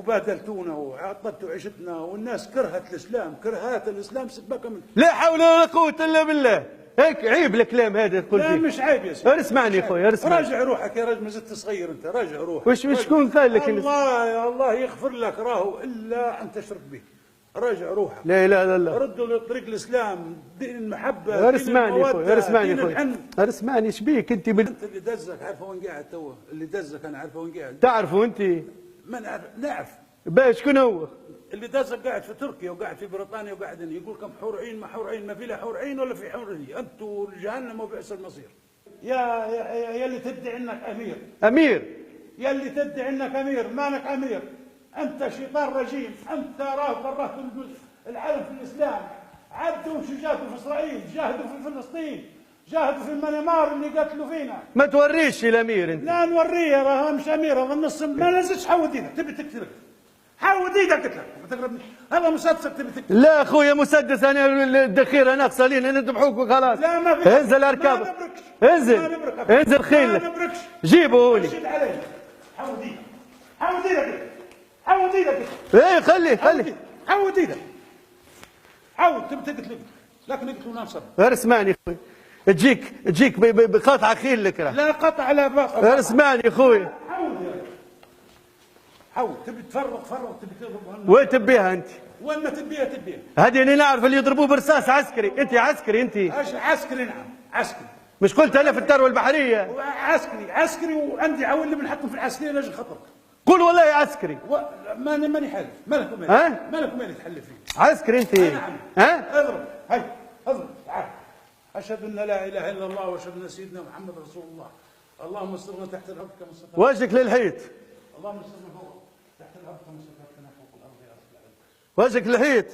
وبهدلتونا وعطلتوا عيشتنا، والناس كرهت الاسلام، كرهت الاسلام سباكه من. لا حول ولا قوة الا بالله. هيك عيب الكلام هذا تقول لا فيه. مش عيب يا سيدي. اسمعني يا اخوي، اسمعني. راجع روحك يا رجل، ما زلت صغير انت، راجع روحك. وش شكون قال لك؟ الله يا الله يغفر لك، راهو الا ان تشرك به. راجع روحك. لا لا لا لا. ردوا لطريق الاسلام، دين المحبه، دين اسمعني يا اخوي، الموده، اسمعني يا دين اخوي، الحن. اسمعني. ايش بيك انت انت اللي دزك عارفه وين قاعد تو، اللي دزك انا عارفه وين قاعد. تعرفوا انت؟ ما نعرف. باش شكون هو؟ اللي دزك قاعد في تركيا وقاعد في بريطانيا وقاعد هنا، يقول كم حور عين، ما حور عين، ما في لا حور عين ولا في حور عين، انتوا جهنم وبئس المصير. يا اللي تدعي انك امير. امير؟ يا اللي تدعي انك امير، مالك امير. انت شيطان رجيم، انت راه كرهت العالم في الاسلام. عدوا وش جاهدوا في اسرائيل، جاهدوا في فلسطين، جاهدوا في المنمار اللي قتلوا فينا. ما توريش الامير انت. لا نوريه، راه مش امير، هذا النص. ما لازمش حود ايدك، تبي تقتلك حود ايدك قلت لك، ما تقربني. هذا مسدسك تبي تقتل. لا اخويا مسدس، انا الذخيره ناقصه لينا نذبحوك وخلاص. لا ما في. انزل اركب. ما نبركش. انزل انزل خيل. ما نبركش. جيبوا لي. شد عليه. حود ايدك، حود ايدك، حود ايدك. ايه خلي حود ايدك، حود. تبي تقتل لكن يقتلوا ناس. اسمعني اخوي، تجيك بقطع خيل لك راه. لا قطع لا باقي. اسمعني اخوي. حود يا رجل. حود. تبي تفرغ تبي تضرب. وين تبيها انت؟ وين ما تبيها. هذه اللي نعرف اللي يضربوه برصاص عسكري. انت عسكري انت؟ عسكري نعم عسكري. مش قلت انا في الثروه البحريه؟ عسكري وعندي عوالي بنحطهم في العسكريه لاجل خطرك. قول والله عسكري. ماني حالف. مالك ومالي تحلف فيه. عسكري انت؟ نعم. ها؟ اضرب. هاي اضرب. تعال. اشهد ان لا اله الا الله واشهد ان سيدنا محمد رسول الله. اللهم استرنا تحت الارض كما استرنا. وجهك للحيط. اللهم استرنا فوق تحت الارض كما استرنا فوق الارض يا رب العالمين. وجهك للحيط.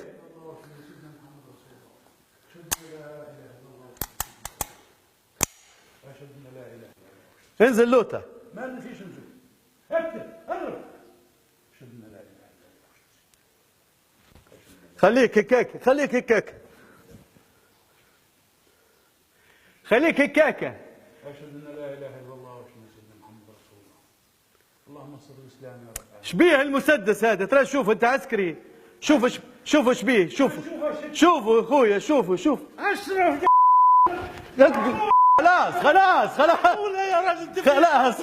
انزل لوطه. ما فيش نزول. اكتب اضرب. اشهد ان لا اله الا الله. خليك هكاك، خليك هكاك، خليك هكاك. اشهد ان لا اله الا الله واشهد ان سيدنا محمد رسول الله. اللهم انصر الاسلام يا رب العالمين. شبيه المسدس هذا؟ ترى شوف انت عسكري، شوف شبيه، شوفوا اخويا، شوف اشرف. خلاص ولا يا راجل خلاص